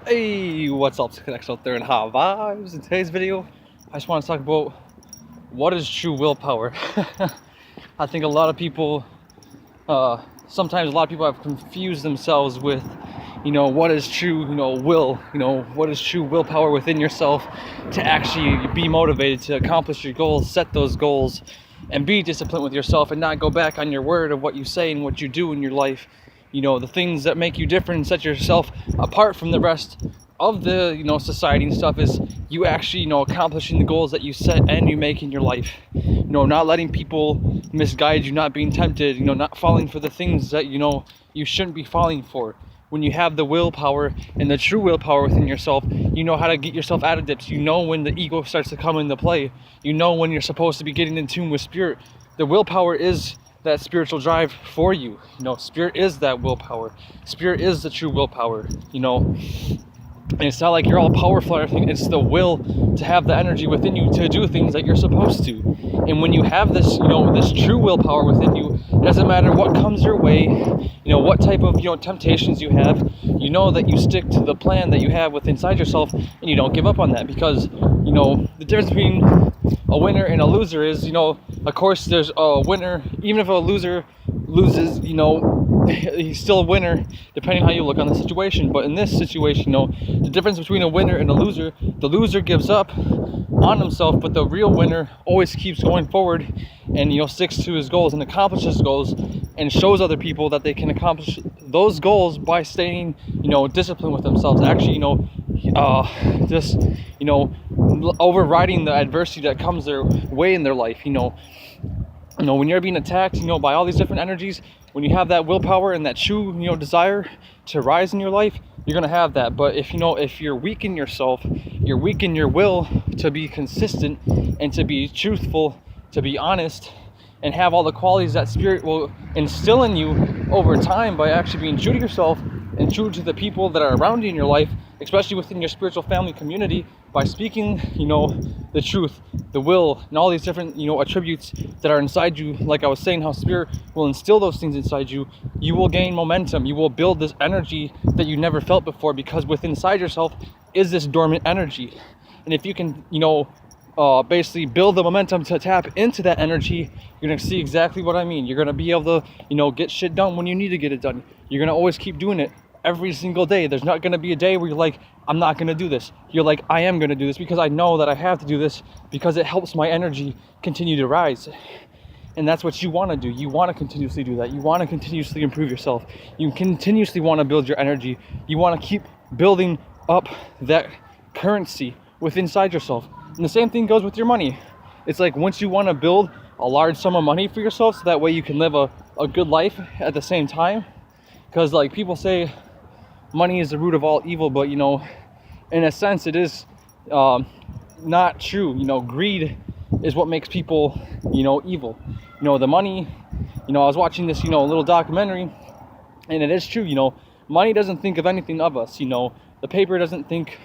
Hey, what's up, connects out there and hot vibes? In today's video, I just want to talk about what is true willpower. I think a lot of people, sometimes a lot of people have confused themselves with, what is true, what is true willpower within yourself to actually be motivated to accomplish your goals, set those goals, and be disciplined with yourself and not go back on your word of what you say and what you do in your life. The things that make you different and set yourself apart from the rest of the society and stuff is you actually accomplishing the goals that you set and you make in your life. Not letting people misguide you, not being tempted, not falling for the things that you shouldn't be falling for. When you have the willpower and the true willpower within yourself, you know how to get yourself out of dips. You know when the ego starts to come into play. You know when you're supposed to be getting in tune with spirit. The willpower is that spiritual drive for you. Spirit is that willpower. Spirit is the true willpower. And it's not like you're all powerful or anything. It's the will to have the energy within you to do things that you're supposed to. And when you have this, this true willpower within you, it doesn't matter what comes your way, what type of, temptations you have, that you stick to the plan that you have within inside yourself, and you don't give up on that. Because, the difference between a winner and a loser is, of course there's a winner, even if a loser loses, he's still a winner depending on how you look on the situation. But in this situation, the difference between a winner and a loser, the loser gives up on himself, but the real winner always keeps going forward and sticks to his goals and accomplishes goals and shows other people that they can accomplish those goals by staying disciplined with themselves, actually just overriding the adversity that comes their way in their life. When you're being attacked by all these different energies, when you have that willpower and that true desire to rise in your life, you're gonna have that. But if you're weak in yourself, you're weak in your will to be consistent and to be truthful, to be honest, and have all the qualities that spirit will instill in you over time by actually being true to yourself and true to the people that are around you in your life, especially within your spiritual family community, by speaking the truth, the will, and all these different attributes that are inside you. Like I was saying, how spirit will instill those things inside you, you will gain momentum. You will build this energy that you never felt before, because within inside yourself is this dormant energy. And if you can basically build the momentum to tap into that energy, you're gonna see exactly what I mean. You're gonna be able to get shit done when you need to get it done. You're gonna always keep doing it every single day. There's not gonna be a day where you're like, I'm not gonna do this. You're like, I am gonna do this because I know that I have to do this because it helps my energy continue to rise. And that's what you want to do. You want to continuously do that. You want to continuously improve yourself. You continuously want to build your energy. You want to keep building up that currency within inside yourself. And the same thing goes with your money. It's like once you want to build a large sum of money for yourself so that way you can live a good life at the same time. Because like people say money is the root of all evil, but in a sense it is not true. Greed is what makes people evil. The money, I was watching this little documentary, and it is true. Money doesn't think of anything of us. The paper doesn't think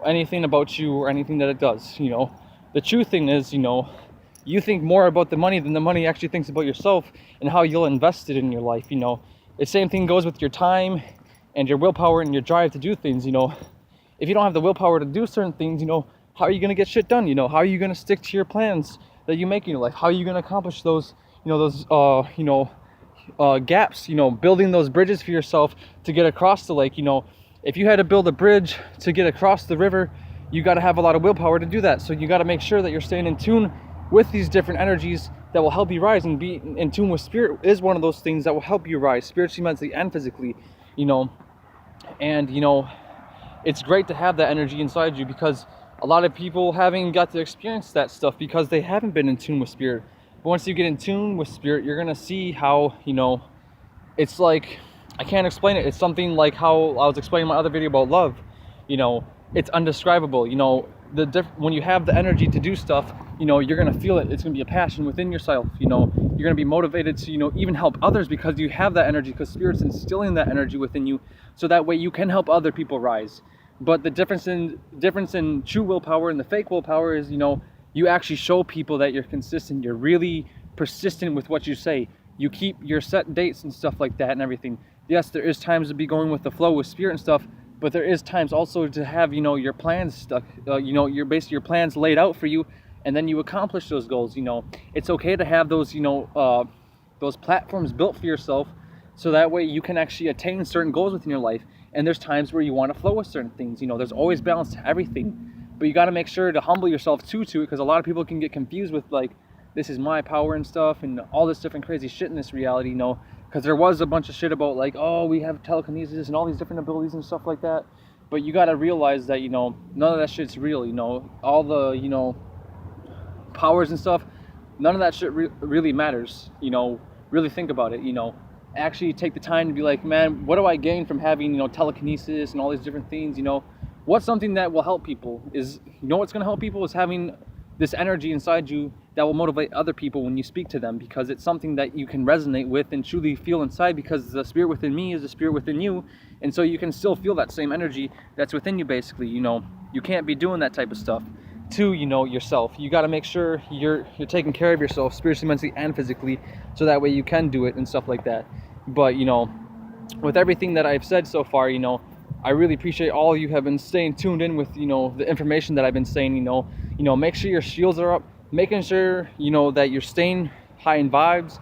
anything about you or anything that it does. The true thing is you think more about the money than the money actually thinks about yourself and how you'll invest it in your life. The same thing goes with your time and your willpower and your drive to do things. If you don't have the willpower to do certain things, how are you going to get shit done? How are you going to stick to your plans that you make in your life? How are you going to accomplish those gaps, building those bridges for yourself to get across the lake? If you had to build a bridge to get across the river, you got to have a lot of willpower to do that. So you got to make sure that you're staying in tune with these different energies that will help you rise, and be in tune with spirit is one of those things that will help you rise spiritually, mentally, and physically. And it's great to have that energy inside you, because a lot of people haven't got to experience that stuff because they haven't been in tune with spirit. But once you get in tune with spirit, you're gonna see how it's like, I can't explain it. It's something like how I was explaining in my other video about love. It's undescribable. When you have the energy to do stuff, you're gonna feel it. It's gonna be a passion within yourself. You're gonna be motivated to even help others because you have that energy, because spirit's instilling that energy within you, so that way you can help other people rise. But the difference in true willpower and the fake willpower is you actually show people that you're consistent. You're really persistent with what you say. You keep your set dates and stuff like that and everything. Yes, there is times to be going with the flow with spirit and stuff, but there is times also to have, your plans stuck, your basically your plans laid out for you, and then you accomplish those goals. It's okay to have those, those platforms built for yourself, so that way you can actually attain certain goals within your life. And there's times where you want to flow with certain things. There's always balance to everything, but you got to make sure to humble yourself to it, because a lot of people can get confused with like, this is my power and stuff and all this different crazy shit in this reality, because there was a bunch of shit about like, oh, we have telekinesis and all these different abilities and stuff like that. But you got to realize that, none of that shit's real. All the, powers and stuff, none of that shit really matters. Really think about it. Actually take the time to be like, man, what do I gain from having, telekinesis and all these different things? What's something that will help people is, what's going to help people is having this energy inside you that will motivate other people when you speak to them, because it's something that you can resonate with and truly feel inside, because the spirit within me is the spirit within you. And so you can still feel that same energy that's within you. Basically, you can't be doing that type of stuff to, yourself. You got to make sure you're taking care of yourself spiritually, mentally, and physically, so that way you can do it and stuff like that. But with everything that I've said so far, I really appreciate all you have been staying tuned in with, the information that I've been saying. Make sure your shields are up, making sure, that you're staying high in vibes.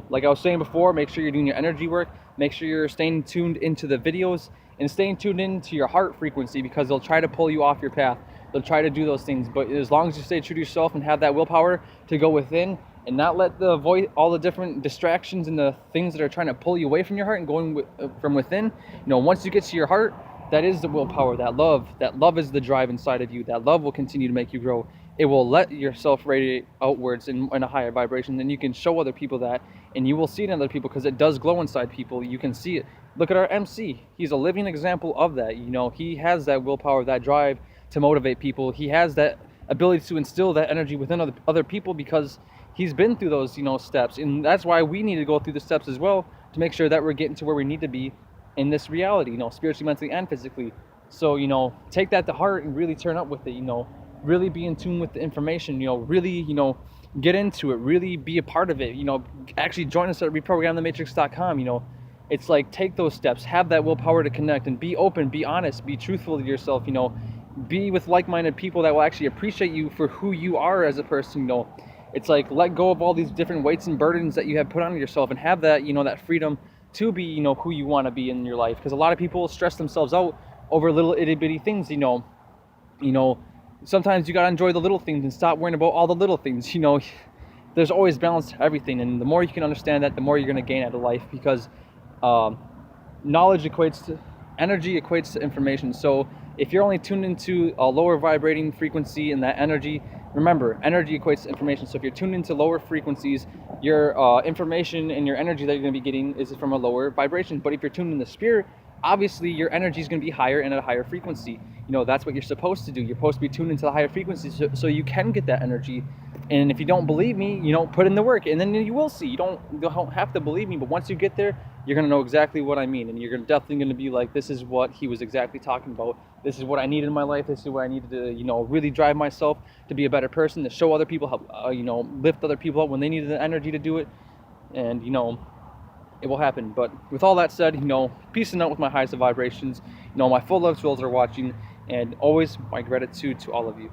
Like I was saying before, make sure you're doing your energy work, make sure you're staying tuned into the videos and staying tuned into your heart frequency, because they'll try to pull you off your path. They'll try to do those things, but as long as you stay true to yourself and have that willpower to go within and not let the voice, all the different distractions and the things that are trying to pull you away from your heart and going from within, once you get to your heart, that is the willpower, that love is the drive inside of you. That love will continue to make you grow. It will let yourself radiate outwards in a higher vibration, and you can show other people that, and you will see it in other people, because it does glow inside people. You can see it. Look at our MC. He's a living example of that. He has that willpower, that drive to motivate people. He has that ability to instill that energy within other people, because he's been through those, steps. And that's why we need to go through the steps as well, to make sure that we're getting to where we need to be in this reality, spiritually, mentally, and physically. So, take that to heart and really turn up with it, really be in tune with the information, really, get into it, really be a part of it, actually join us at reprogramthematrix.com. It's like, take those steps, have that willpower to connect, and be open, be honest, be truthful to yourself, be with like-minded people that will actually appreciate you for who you are as a person. It's like, let go of all these different weights and burdens that you have put on yourself, and have that, that freedom to be, who you want to be in your life. Because a lot of people stress themselves out over little itty-bitty things. Sometimes you got to enjoy the little things and stop worrying about all the little things. There's always balance to everything, and the more you can understand that, the more you're going to gain out of life, because knowledge equates to energy, equates to information. So if you're only tuned into a lower vibrating frequency in that energy, remember, energy equates to information. So if you're tuned into lower frequencies, your information and your energy that you're going to be getting is from a lower vibration. But if you're tuned in the spirit, obviously your energy is going to be higher and at a higher frequency. That's what you're supposed to do. You're supposed to be tuned into the higher frequencies, so you can get that energy. And if you don't believe me, put in the work, and then you will see. You don't have to believe me, but once you get there, you're going to know exactly what I mean, and you're definitely going to be like, this is what he was exactly talking about. This is what I need in my life. This is what I needed to, really drive myself to be a better person, to show other people how, lift other people up when they needed the energy to do it. And, it will happen. But with all that said, peace and out with my highest of vibrations. My full love souls are watching, and always my gratitude to all of you.